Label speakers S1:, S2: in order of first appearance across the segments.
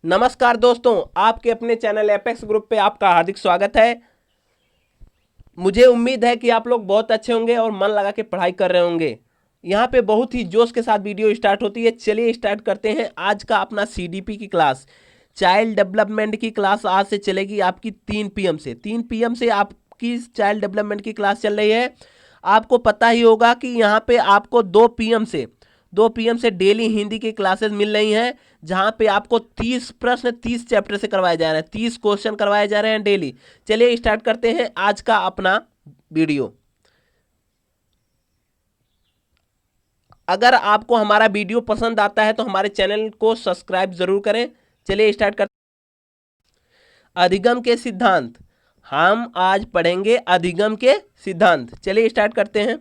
S1: नमस्कार दोस्तों, आपके अपने चैनल एपेक्स ग्रुप पे आपका हार्दिक स्वागत है। मुझे उम्मीद है कि आप लोग बहुत अच्छे होंगे और मन लगा के पढ़ाई कर रहे होंगे। यहाँ पे बहुत ही जोश के साथ वीडियो स्टार्ट होती है। चलिए स्टार्ट करते हैं आज का अपना सीडीपी की क्लास। चाइल्ड डेवलपमेंट की क्लास आज से चलेगी आपकी 3 PM से। 3 PM से आपकी चाइल्ड डेवलपमेंट की क्लास चल रही है। आपको पता ही होगा कि यहाँ पे आपको 2 PM से डेली हिंदी की क्लासेस मिल रही हैं, जहाँ पे आपको 30 प्रश्न 30 चैप्टर से करवाए जा रहे हैं, 30 क्वेश्चन करवाए जा रहे हैं डेली। चलिए स्टार्ट करते हैं आज का अपना वीडियो। अगर आपको हमारा वीडियो पसंद आता है तो हमारे चैनल को सब्सक्राइब जरूर करें। चलिए स्टार्ट करते हैं। अधिगम के सिद्धांत। हम आज पढ़ेंगे अधिगम के सिद्धांत। चलिए स्टार्ट करते हैं।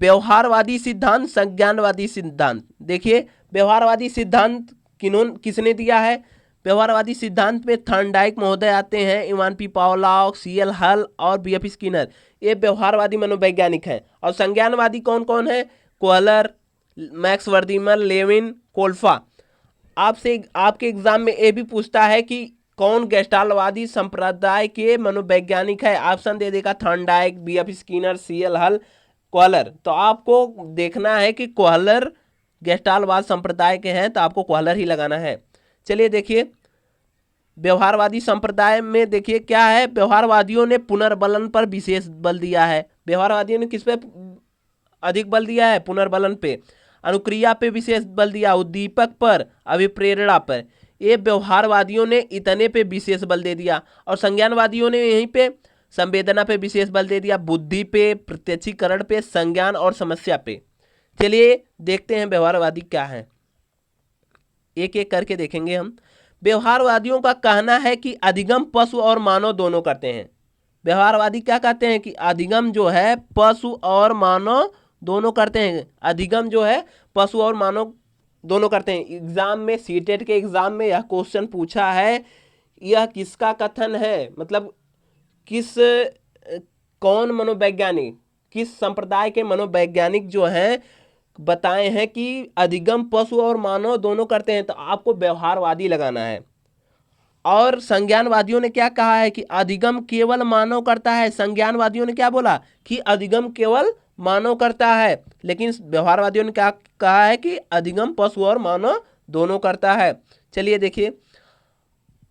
S1: व्यवहारवादी सिद्धांत, संज्ञानवादी सिद्धांत। देखिए, व्यवहारवादी सिद्धांत किसने दिया है? व्यवहारवादी सिद्धांत में थॉर्नडाइक महोदय आते हैं, इवान पी पावलॉव, CL हल और BF स्किनर। ये व्यवहारवादी मनोवैज्ञानिक हैं। और संज्ञानवादी कौन कौन है? कोहलर, मैक्स वर्दीमन, लेविन, कोल्फा। आपसे आपके एग्जाम में ये भी पूछता है कि कौन गेस्टाल्टवादी संप्रदाय के मनोवैज्ञानिक है। ऑप्शन दे देगा थॉर्नडाइक, BF स्किनर, CL हल, कोहलर। तो आपको देखना है कि कोहलर गेस्टाल्टवाद संप्रदाय के हैं, तो आपको कोहलर ही लगाना है। चलिए देखिए, व्यवहारवादी संप्रदाय में देखिए क्या है। व्यवहारवादियों ने पुनर्बलन पर विशेष बल दिया है। व्यवहारवादियों ने किस पे अधिक बल दिया है? पुनर्बलन पे। अनुक्रिया पे विशेष बल दिया, उद्दीपक पर, अभिप्रेरणा पर। ये व्यवहारवादियों ने इतने पे विशेष बल दे दिया। और संज्ञानवादियों ने यहीं पे संवेदना पे विशेष बल दे दिया, बुद्धि पे, प्रत्यक्षीकरण पे, संज्ञान और समस्या पे। चलिए देखते हैं व्यवहारवादी क्या है, एक एक करके देखेंगे हम। व्यवहारवादियों का कहना है कि अधिगम पशु और मानव दोनों करते हैं। व्यवहारवादी क्या कहते हैं कि अधिगम जो है पशु और मानव दोनों करते हैं। अधिगम जो है पशु और मानव दोनों करते हैं। एग्जाम में, सीटेट के एग्जाम में यह क्वेश्चन पूछा है। यह किसका कथन है? मतलब कौन मनोवैज्ञानिक, किस संप्रदाय के मनोवैज्ञानिक जो हैं बताए हैं कि अधिगम पशु और मानव दोनों करते हैं, तो आपको व्यवहारवादी लगाना है। और संज्ञानवादियों ने क्या कहा है कि अधिगम केवल मानव करता है। संज्ञानवादियों ने क्या बोला कि अधिगम केवल मानव करता है, लेकिन व्यवहारवादियों ने क्या कहा है कि अधिगम पशु और मानव दोनों करता है। चलिए देखिए,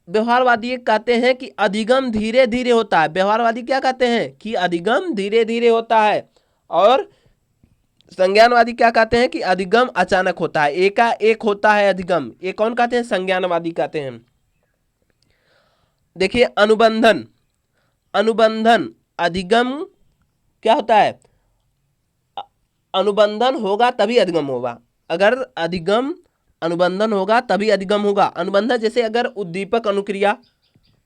S1: व्यवहारवादी कहते हैं कि अधिगम धीरे धीरे होता है। व्यवहारवादी क्या कहते हैं कि अधिगम धीरे धीरे होता है। और संज्ञानवादी क्या कहते हैं कि अधिगम अचानक होता है, एकाएक होता है अधिगम। ये कौन कहते हैं? संज्ञानवादी कहते हैं। देखिए, अनुबंधन। अनुबंधन अधिगम क्या होता है? अनुबंधन होगा तभी अधिगम होगा। अगर अधिगम अनुबंधन होगा तभी अधिगम होगा। अनुबंधन जैसे अगर उद्दीपक अनुक्रिया,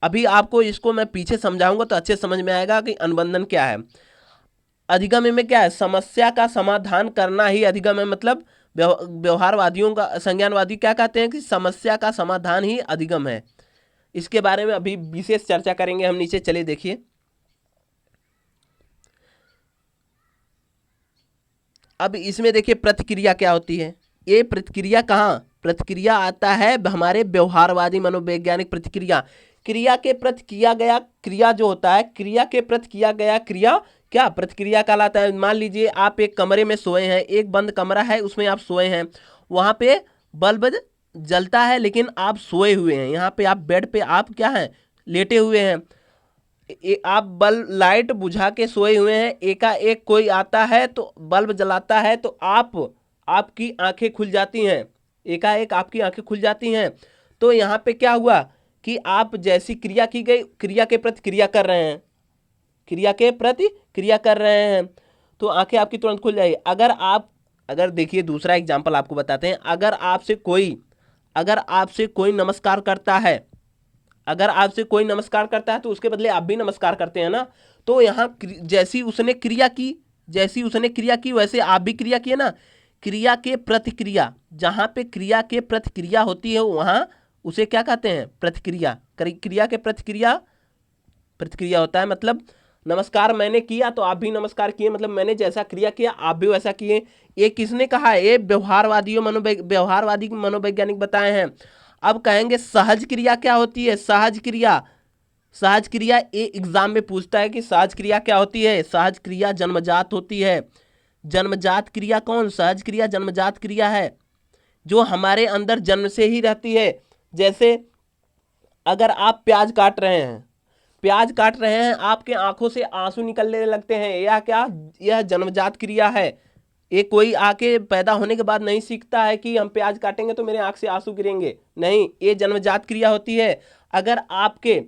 S1: अभी आपको इसको मैं पीछे समझाऊंगा तो अच्छे समझ में आएगा कि अनुबंधन क्या है। अधिगम में क्या है? समस्या का समाधान करना ही अधिगम है। मतलब व्यवहारवादियों का, संज्ञानवादी क्या कहते हैं कि समस्या का समाधान ही अधिगम है। इसके बारे में अभी विशेष चर्चा करेंगे हम नीचे। चलिए देखिए, अब इसमें देखिए प्रतिक्रिया क्या होती है। ये प्रतिक्रिया कहाँ? प्रतिक्रिया आता है हमारे व्यवहारवादी मनोवैज्ञानिक प्रतिक्रिया। क्रिया के प्रति किया गया क्रिया जो होता है, क्रिया के प्रति किया गया क्रिया क्या प्रतिक्रिया कहलाता है। मान लीजिए आप एक कमरे में सोए हैं, एक बंद कमरा है, उसमें आप सोए हैं। वहाँ पे बल्ब जलता है लेकिन आप सोए हुए हैं। यहाँ पे आप बेड पे आप क्या हैं? लेटे हुए हैं। आप बल्ब लाइट बुझा के सोए हुए हैं, एकाएक कोई आता है तो बल्ब जलाता है, तो आपकी आंखें खुल जाती हैं। एकाएक आपकी आंखें खुल जाती हैं। तो यहाँ पे क्या हुआ कि आप जैसी क्रिया की गई, क्रिया के प्रति क्रिया कर रहे हैं, क्रिया के प्रति क्रिया कर रहे हैं, तो आंखें आपकी तुरंत खुल जाएगी। अगर देखिए दूसरा एग्जाम्पल आपको बताते हैं। अगर आपसे कोई नमस्कार करता है, अगर आपसे कोई नमस्कार करता है तो उसके बदले आप भी नमस्कार करते हैं ना। तो यहाँ जैसी उसने क्रिया की वैसे आप भी क्रिया किए ना। क्रिया के प्रतिक्रिया, जहाँ पे क्रिया के प्रतिक्रिया होती है वहाँ उसे क्या कहते हैं? प्रतिक्रिया। क्रिया के प्रतिक्रिया होता है। मतलब नमस्कार मैंने किया तो आप भी नमस्कार किए, मतलब मैंने जैसा क्रिया किया आप भी वैसा किए। ये किसने कहा है? ये व्यवहारवादी मनोवैज्ञानिक बताए हैं। अब कहेंगे सहज क्रिया क्या होती है। सहज क्रिया, सहज क्रिया ये एग्जाम में पूछता है कि सहज क्रिया क्या होती है। सहज क्रिया जन्मजात होती है। जन्मजात क्रिया कौन? सहज क्रिया जन्मजात क्रिया है जो हमारे अंदर जन्म से ही रहती है। जैसे अगर आप प्याज काट रहे हैं, प्याज काट रहे हैं, आपके आंखों से आंसू निकलने लगते हैं, या क्या? यह जन्मजात क्रिया है। ये कोई आके पैदा होने के बाद नहीं सीखता है कि हम प्याज काटेंगे तो मेरे आंख से आंसू गिरेंगे, नहीं, ये जन्मजात क्रिया होती है। अगर आपके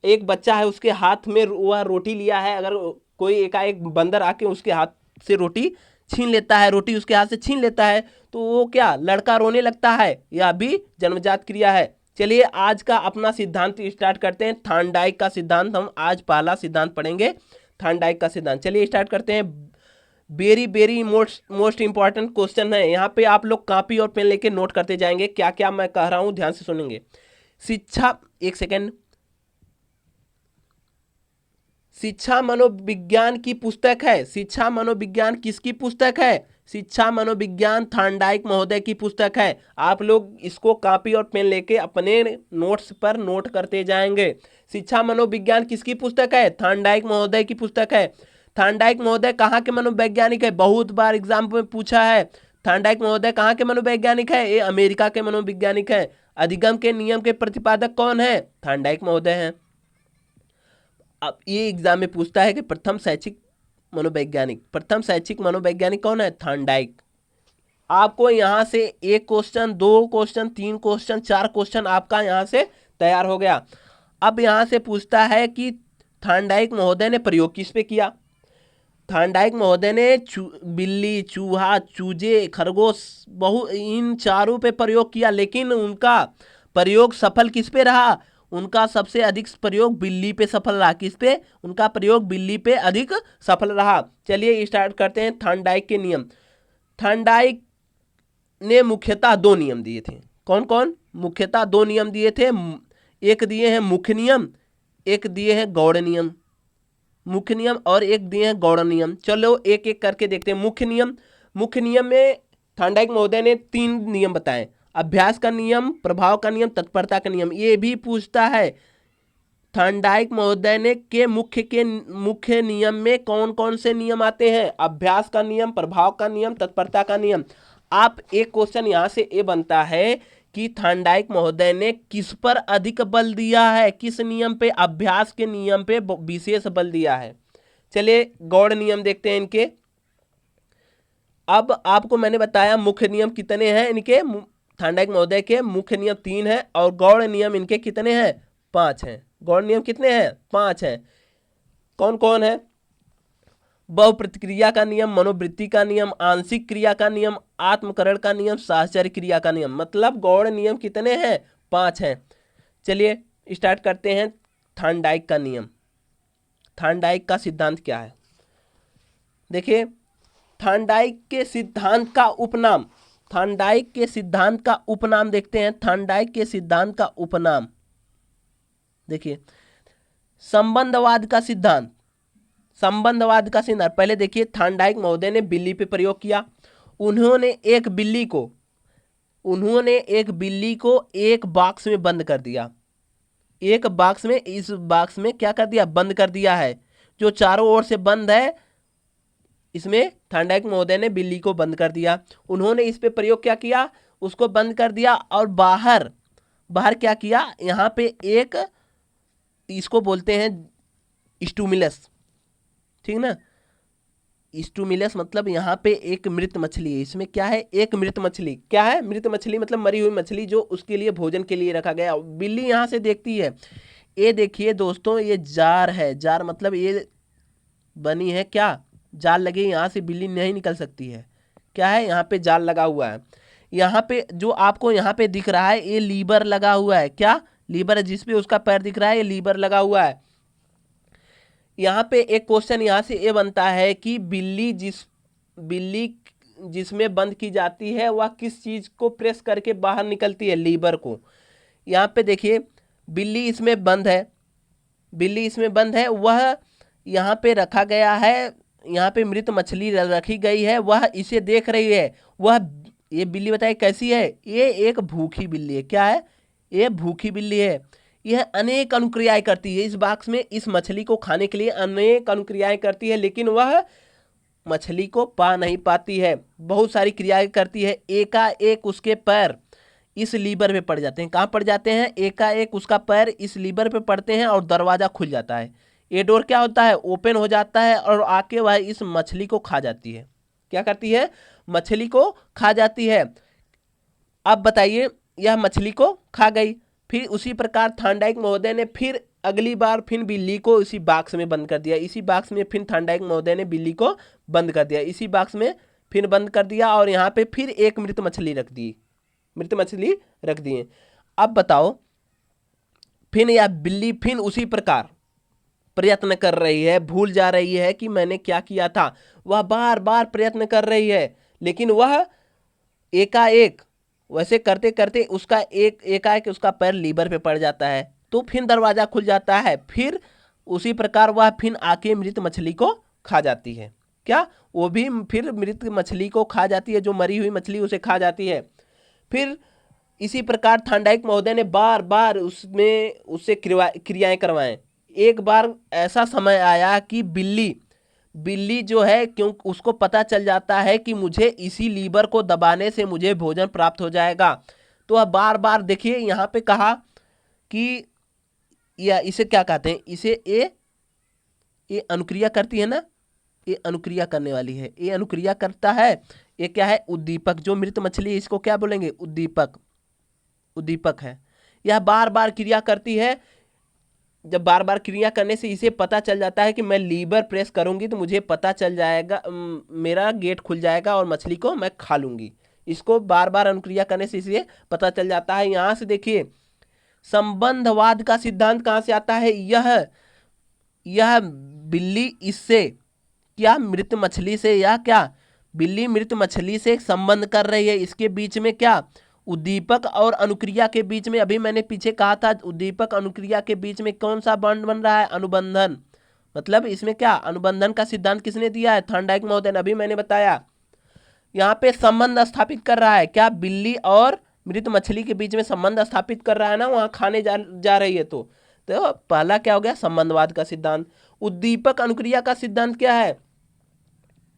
S1: एक बच्चा है, उसके हाथ में वह रोटी लिया है, अगर कोई एकाएक बंदर आके उसके हाथ से रोटी छीन लेता है, रोटी उसके हाथ से छीन लेता है, तो वो क्या, लड़का रोने लगता है, यह भी जन्मजात क्रिया है। चलिए आज का अपना सिद्धांत स्टार्ट करते हैं। थॉर्नडाइक का सिद्धांत, हम आज पहला सिद्धांत पढ़ेंगे, थॉर्नडाइक का सिद्धांत। चलिए स्टार्ट करते हैं। Very very most important question है, यहाँ पे आप लोग कॉपी और पेन लेके नोट करते जाएंगे, क्या क्या मैं कह रहा हूँ ध्यान से सुनेंगे। शिक्षा, एक सेकेंड, शिक्षा मनोविज्ञान की पुस्तक है। शिक्षा मनोविज्ञान किसकी पुस्तक है? शिक्षा मनोविज्ञान थॉर्नडाइक महोदय की पुस्तक है। आप लोग इसको कॉपी और पेन लेके अपने नोट्स पर नोट करते जाएंगे। शिक्षा मनोविज्ञान किसकी पुस्तक है? थॉर्नडाइक महोदय की पुस्तक है। थॉर्नडाइक महोदय कहाँ के मनोवैज्ञानिक है? बहुत बार एग्जाम में पूछा है। थॉर्नडाइक महोदय कहाँ के मनोवैज्ञानिक है? ये अमेरिका के मनोवैज्ञानिक है। अधिगम के नियम के प्रतिपादक कौन है? थॉर्नडाइक महोदय हैं। अब ये एग्जाम में पूछता है कि प्रथम शैक्षिक मनोवैज्ञानिक कौन है? थॉर्नडाइक। आपको यहाँ से एक क्वेश्चन, दो क्वेश्चन, तीन क्वेश्चन, चार क्वेश्चन आपका यहाँ से तैयार हो गया। अब यहाँ से पूछता है कि थॉर्नडाइक महोदय ने प्रयोग किस पे किया? थॉर्नडाइक महोदय ने बिल्ली, चूहा, चूजे, खरगोश, इन चारों पे प्रयोग किया, लेकिन उनका प्रयोग सफल किस पे रहा? उनका सबसे अधिक प्रयोग बिल्ली पे सफल रहा। किस पे? उनका प्रयोग बिल्ली पे अधिक सफल रहा। चलिए स्टार्ट करते हैं थॉर्नडाइक के नियम। थॉर्नडाइक ने मुख्यतः दो नियम दिए थे। कौन कौन? मुख्यतः दो नियम दिए थे। एक दिए हैं मुख्य नियम, एक दिए हैं गौड़ नियम। मुख्य नियम और एक दिए हैं गौड़ नियम। चलो एक एक करके देखते हैं। मुख्य नियम में थॉर्नडाइक महोदय ने तीन नियम बताए। अभ्यास का नियम, प्रभाव का नियम, तत्परता का नियम। ये भी पूछता है थॉर्नडाइक महोदय ने के मुख्य नियम में कौन कौन से नियम आते हैं? अभ्यास का नियम, प्रभाव का नियम, तत्परता का नियम। आप एक क्वेश्चन यहाँ से ये बनता है कि थॉर्नडाइक महोदय ने किस पर अधिक बल दिया है? किस नियम पे? अभ्यास के नियम पे विशेष बल दिया है। चलिए गौड़ नियम देखते हैं इनके। अब आपको मैंने बताया मुख्य नियम कितने हैं इनके। थॉर्नडाइक महोदय के मुख्य नियम 3 हैं और गौड़ नियम इनके कितने हैं? 5 हैं। गौड़ नियम कितने हैं? 5 हैं। कौन कौन है? बहुप्रतिक्रिया का नियम, मनोवृत्ति का नियम, आंशिक क्रिया का नियम, आत्मकरण का नियम, साहचर्य क्रिया का नियम। मतलब गौड़ नियम कितने हैं? 5 हैं। चलिए स्टार्ट करते हैं थॉर्नडाइक का नियम। थॉर्नडाइक का सिद्धांत क्या है? देखिए थॉर्नडाइक के सिद्धांत का उपनाम, थॉर्नडाइक के सिद्धांत का उपनाम देखते हैं। थॉर्नडाइक के सिद्धांत का उपनाम देखिए, संबंधवाद का सिद्धांत। संबंधवाद का सिद्धांत पहले देखिए, थॉर्नडाइक महोदय ने बिल्ली पे प्रयोग किया। उन्होंने एक बिल्ली को एक बॉक्स में बंद कर दिया। एक बॉक्स में, इस बॉक्स में क्या कर दिया? बंद कर दिया है, जो चारों ओर से बंद है। इसमें थॉर्नडाइक महोदय ने बिल्ली को बंद कर दिया। उन्होंने इस पे प्रयोग क्या किया? उसको बंद कर दिया और बाहर क्या किया? यहाँ पे एक, इसको बोलते हैं स्टूमिलस, ठीक ना? स्टूमिलस मतलब यहाँ पे एक मृत मछली है। इसमें क्या है? एक मृत मछली। क्या है? मृत मछली मतलब मरी हुई मछली, जो उसके लिए भोजन के लिए रखा गया। बिल्ली यहाँ से देखती है। ये देखिए दोस्तों, ये जार है। जार मतलब ये बनी है क्या? जाल लगे, यहाँ से बिल्ली नहीं निकल सकती है। क्या है? यहाँ पे जाल लगा हुआ है। यहाँ पे जो आपको यहाँ पे दिख रहा है, ये लीवर लगा हुआ है। क्या? लीवर है, जिसपे उसका पैर दिख रहा है, ये लीवर लगा हुआ है। यहाँ पे एक क्वेश्चन यहाँ से ये बनता है कि बिल्ली जिसमें बंद की जाती है, वह किस चीज को प्रेस करके बाहर निकलती है? लीवर को। यहाँ पे देखिए, बिल्ली इसमें बंद है, वह यहाँ पे रखा गया है। यहाँ पे मृत मछली रखी गई है, वह इसे देख रही है। ये बिल्ली बताइए कैसी है? ये एक भूखी बिल्ली है। क्या है? ये भूखी बिल्ली है। यह अनेक अनुक्रियाएं करती है, इस बॉक्स में इस मछली को खाने के लिए अनेक अनुक्रियाएं करती है, लेकिन वह मछली को पा नहीं पाती है। बहुत सारी क्रियाएं करती है, एकाएक उसके पैर इस लीवर पे पड़ जाते हैं। कहाँ पड़ जाते हैं? एकाएक उसका पैर इस लीवर पे पड़ते हैं और दरवाज़ा खुल जाता है। ये डोर क्या होता है? ओपन हो जाता है और आके वह इस मछली को खा जाती है। क्या करती है? मछली को खा जाती है। अब बताइए, यह मछली को खा गई। फिर उसी प्रकार थॉर्नडाइक महोदय ने फिर अगली बार फिर बिल्ली को इसी बॉक्स में बंद कर दिया। इसी बॉक्स में फिर थॉर्नडाइक महोदय ने बिल्ली को बंद कर दिया, इसी बॉक्स में फिर बंद कर दिया और यहाँ पे फिर एक मृत मछली रख दी, मृत मछली रख दिए। अब बताओ, फिर यह बिल्ली फिर उसी प्रकार प्रयत्न कर रही है, भूल जा रही है कि मैंने क्या किया था। वह बार बार प्रयत्न कर रही है, लेकिन वह एकाएक वैसे करते करते उसका एकाएक उसका पैर लीवर पे पड़ जाता है, तो फिर दरवाज़ा खुल जाता है। फिर उसी प्रकार वह फिर आके मृत मछली को खा जाती है। क्या? वो भी फिर मृत मछली को खा जाती है, जो मरी हुई मछली उसे खा जाती है। फिर इसी प्रकार थॉर्नडाइक महोदय ने बार बार उससे क्रियाएं करवाएं। एक बार ऐसा समय आया कि बिल्ली जो है, क्यों उसको पता चल जाता है कि मुझे इसी लीवर को दबाने से मुझे भोजन प्राप्त हो जाएगा। तो अब बार बार देखिए यहाँ पे कहा कि या इसे क्या कहते हैं, इसे ये अनुक्रिया करती है ना, ये अनुक्रिया करने वाली है, ये अनुक्रिया करता है। ये क्या है? उद्दीपक। जो मृत मछली है इसको क्या बोलेंगे? उद्दीपक। उद्दीपक है। यह बार बार क्रिया करती है। जब बार बार क्रिया करने से इसे पता चल जाता है कि मैं लीवर प्रेस करूंगी तो मुझे पता चल जाएगा, मेरा गेट खुल जाएगा और मछली को मैं खा लूंगी। इसको बार बार अनुक्रिया करने से इसे पता चल जाता है। यहाँ से देखिए, संबंधवाद का सिद्धांत कहाँ से आता है? यह बिल्ली इससे क्या, मृत मछली से, या क्या बिल्ली मृत मछली से संबंध कर रही है। इसके बीच में क्या, उद्दीपक और अनुक्रिया के बीच में, अभी मैंने पीछे कहा था उद्दीपक अनुक्रिया के बीच में कौन सा बॉन्ड बन रहा है? अनुबंधन। मतलब इसमें क्या, अनुबंधन का सिद्धांत किसने दिया है? थॉर्नडाइक महोदय ने। अभी मैंने बताया यहाँ पे संबंध स्थापित कर रहा है। क्या? बिल्ली और मृत मछली के बीच में संबंध स्थापित कर रहा है ना, वहाँ खाने जा रही है। तो पहला क्या हो गया? संबंधवाद का सिद्धांत। उद्दीपक अनुक्रिया का सिद्धांत क्या है?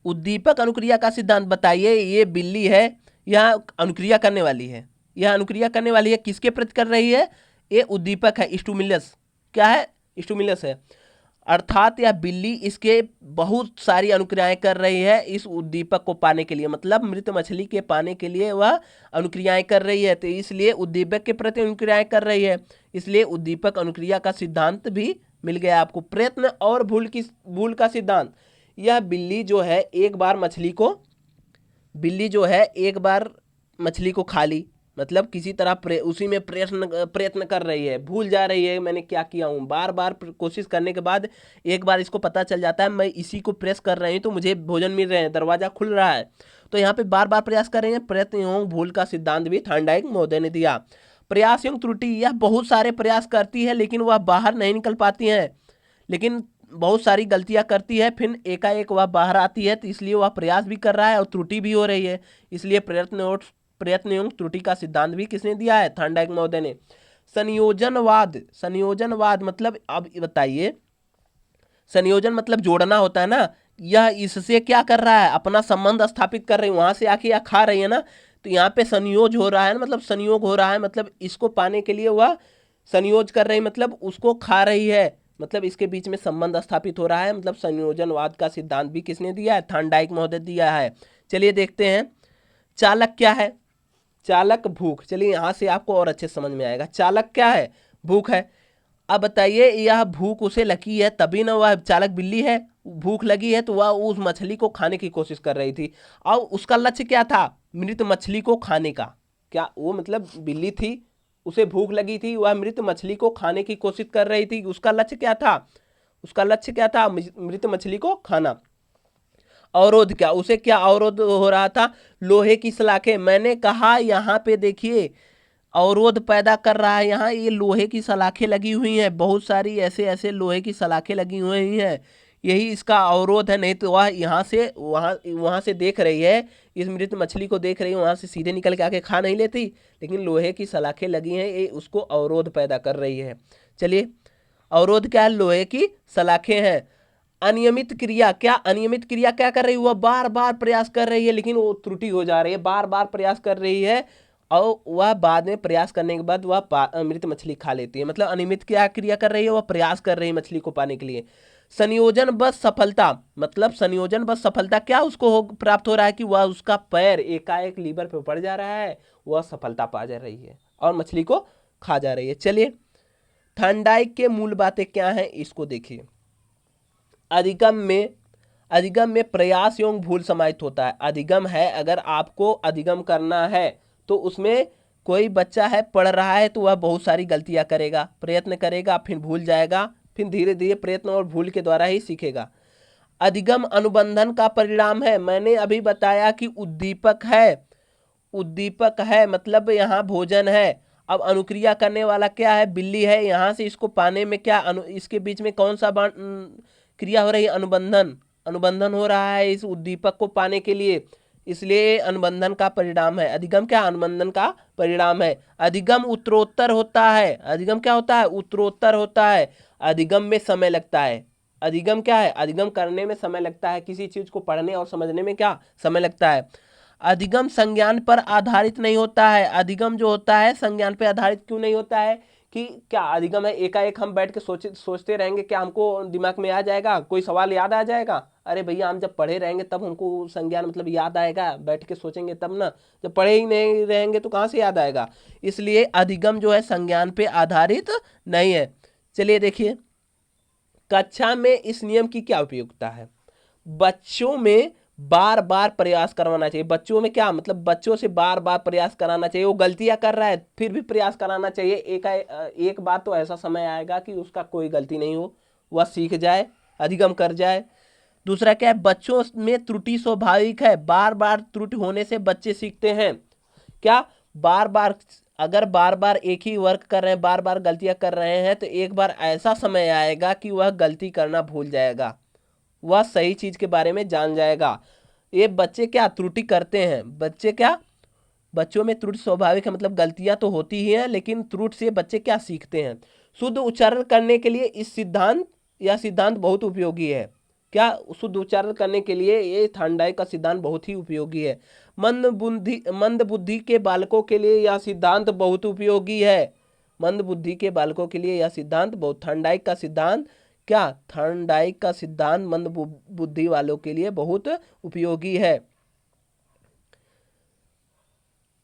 S1: उद्दीपक अनुक्रिया का सिद्धांत बताइए। ये बिल्ली है, यह अनुक्रिया करने वाली है, यह अनुक्रिया करने वाली है, किसके प्रति कर रही है? ये उद्दीपक है, स्टिमुलस। क्या है? स्टिमुलस है। अर्थात यह बिल्ली इसके बहुत सारी अनुक्रियाएं कर रही है इस उद्दीपक को पाने के लिए, मतलब मृत मछली के पाने के लिए वह अनुक्रियाएं कर रही है। तो इसलिए उद्दीपक के प्रति अनुक्रियाएं कर रही है, इसलिए उद्दीपक अनुक्रिया का सिद्धांत भी मिल गया आपको। प्रयत्न और भूल का सिद्धांत। यह बिल्ली जो है एक बार मछली को खा ली, मतलब किसी तरह उसी में प्रयत्न कर रही है, भूल जा रही है मैंने क्या किया हूँ। बार बार कोशिश करने के बाद एक बार इसको पता चल जाता है मैं इसी को प्रेस कर रही हूँ तो मुझे भोजन मिल रहे हैं, दरवाज़ा खुल रहा है। तो यहाँ पे बार बार प्रयास कर रहे हैं। प्रयत्न एवं भूल का सिद्धांत भी थॉर्नडाइक महोदय ने दिया। प्रयास एवं त्रुटि, यह बहुत सारे प्रयास करती है लेकिन वह बाहर नहीं निकल पाती हैं, लेकिन बहुत सारी गलतियां करती है, फिर एकाएक वह बाहर आती है, तो इसलिए वह प्रयास भी कर रहा है और त्रुटि भी हो रही है। इसलिए प्रयत्न एवं त्रुटि का सिद्धांत भी किसने दिया है? थॉर्नडाइक महोदय ने। संयोजनवाद मतलब, अब बताइए, संयोजन मतलब जोड़ना होता है ना। यह इससे क्या कर रहा है? अपना संबंध स्थापित कर रही है, वहां से आके यह खा रही है ना, तो यहाँ पे संयोज हो रहा है, मतलब संयोग हो रहा है, मतलब इसको पाने के लिए वह संयोज कर रही, मतलब उसको खा रही है, मतलब इसके बीच में संबंध स्थापित हो रहा है। मतलब संयोजनवाद का सिद्धांत भी किसने दिया है? थॉर्नडाइक महोदय दिया है। चलिए देखते हैं चालक क्या है। चालक भूख। चलिए यहाँ से आपको और अच्छे समझ में आएगा। चालक क्या है? भूख है। अब बताइए, यह भूख उसे लगी है तभी ना, वह चालक बिल्ली है, भूख लगी है तो वह उस मछली को खाने की कोशिश कर रही थी। और उसका लक्ष्य क्या था? मृत मछली को खाने का। क्या वो, मतलब बिल्ली थी, उसे भूख लगी थी, वह मृत मछली को खाने की कोशिश कर रही थी। उसका लक्ष्य क्या था? उसका लक्ष्य क्या था? मृत मछली को खाना। अवरोध क्या, उसे क्या अवरोध हो रहा था? लोहे की सलाखें। मैंने कहा यहाँ पे देखिए, अवरोध पैदा कर रहा है। यहाँ ये लोहे की सलाखें लगी हुई हैं, बहुत सारी ऐसे ऐसे लोहे की सलाखें लगी हुई हैं। यही इसका अवरोध है, नहीं तो वह यहाँ से वहाँ से देख रही है, इस मृत मछली को देख रही है, वहाँ से सीधे निकल के आके खा नहीं लेती, लेकिन लोहे की सलाखें लगी हैं, ये उसको अवरोध पैदा कर रही है। चलिए, अवरोध क्या है? लोहे की सलाखें हैं। अनियमित क्रिया, क्या अनियमित क्रिया क्या कर रही है? वह बार बार प्रयास कर रही है लेकिन वो त्रुटि हो जा रही है, बार बार प्रयास कर रही है और वह बाद में प्रयास करने के बाद वह मृत मछली खा लेती है। मतलब अनियमित क्या क्रिया कर रही है? वह प्रयास कर रही है मछली को पाने के लिए। संयोजन बस सफलता, मतलब संयोजन बस सफलता क्या उसको प्राप्त हो रहा है कि वह उसका पैर एकाएक लीवर पे पड़ जा रहा है, वह सफलता पा जा रही है और मछली को खा जा रही है। चलिए, थॉर्नडाइक के मूल बातें क्या हैं इसको देखिए। अधिगम में प्रयास एवं भूल समाहित होता है। अधिगम है, अगर आपको अधिगम करना है तो उसमें कोई बच्चा है पढ़ रहा है तो वह बहुत सारी गलतियां करेगा, प्रयत्न करेगा, फिर भूल जाएगा, फिर धीरे धीरे प्रयत्न और भूल के द्वारा ही सीखेगा। अधिगम अनुबंधन का परिणाम है। मैंने अभी बताया कि उद्दीपक है मतलब यहाँ भोजन है। अब अनुक्रिया करने वाला क्या है? बिल्ली है। यहाँ से इसको पाने में क्या इसके बीच में कौन सा क्रिया हो रही है? अनुबंधन हो रहा है इस उद्दीपक को पाने के लिए, इसलिए अनुबंधन का परिणाम है। अधिगम क्या? अनुबंधन का परिणाम है। अधिगम उत्तरोत्तर होता है। अधिगम क्या होता है? उत्तरोत्तर होता है। अधिगम में समय लगता है। अधिगम क्या है? अधिगम करने में समय लगता है, किसी चीज को पढ़ने और समझने में क्या समय लगता है। अधिगम संज्ञान पर आधारित नहीं होता है। अधिगम जो होता है संज्ञान पर आधारित क्यों नहीं होता है? कि क्या अधिगम है एकाएक हम बैठ के सोचते रहेंगे, क्या हमको दिमाग में आ जाएगा? कोई सवाल याद आ जाएगा? अरे भैया, हम जब पढ़े रहेंगे तब हमको संज्ञान मतलब याद आएगा, बैठ के सोचेंगे तब ना। जब पढ़े ही नहीं रहेंगे तो कहाँ से याद आएगा? इसलिए अधिगम जो है संज्ञान पे आधारित नहीं है। चलिए देखिए, कक्षा में इस नियम की क्या उपयोगिता है? बच्चों में बार बार प्रयास करवाना चाहिए। बच्चों में क्या मतलब? बच्चों से बार बार प्रयास कराना चाहिए। वो गलतियां कर रहा है फिर भी प्रयास कराना चाहिए। एक बार तो ऐसा समय आएगा कि उसका कोई गलती नहीं हो, वह सीख जाए, अधिगम कर जाए। दूसरा क्या है? बच्चों में त्रुटि स्वाभाविक है। बार बार त्रुटि होने से बच्चे सीखते हैं। क्या? बार बार, अगर बार बार एक ही वर्क कर रहे हैं, बार बार गलतियां कर रहे हैं, तो एक बार ऐसा समय आएगा कि वह गलती करना भूल जाएगा, वह सही चीज के बारे में जान जाएगा। ये बच्चे क्या त्रुटि करते हैं? बच्चों में त्रुटि स्वाभाविक है, मतलब गलतियां तो होती ही हैं, लेकिन त्रुटि से बच्चे क्या सीखते हैं? शुद्ध उच्चारण करने के लिए इस सिद्धांत बहुत उपयोगी है। क्या? शुद्ध उच्चारण करने के लिए ये थॉर्नडाइक का सिद्धांत बहुत ही उपयोगी है। मंद बुद्धि के बालकों के लिए यह सिद्धांत बहुत उपयोगी है। मंद बुद्धि के बालकों के लिए यह सिद्धांत बहुत थॉर्नडाइक का सिद्धांत क्या? थॉर्नडाइक का सिद्धांत मंद बुद्धि वालों के लिए बहुत उपयोगी है।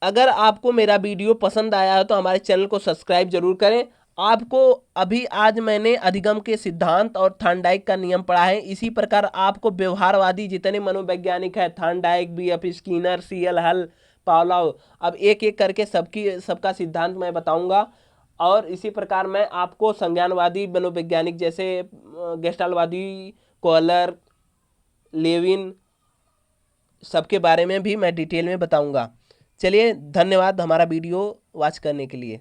S1: अगर आपको मेरा वीडियो पसंद आया है तो हमारे चैनल को सब्सक्राइब जरूर करें। आपको अभी आज मैंने अधिगम के सिद्धांत और थॉर्नडाइक का नियम पढ़ा है। इसी प्रकार आपको व्यवहारवादी जितने मनोवैज्ञानिक है, थॉर्नडाइक, बीएफ स्किनर, सीएल हल, पावलोव, अब एक एक करके सबका सिद्धांत मैं बताऊंगा। और इसी प्रकार मैं आपको संज्ञानवादी मनोवैज्ञानिक जैसे गेस्टाल्टवादी, कोहलर, लेविन, सबके बारे में भी मैं डिटेल में बताऊंगा। चलिए, धन्यवाद हमारा वीडियो वॉच करने के लिए।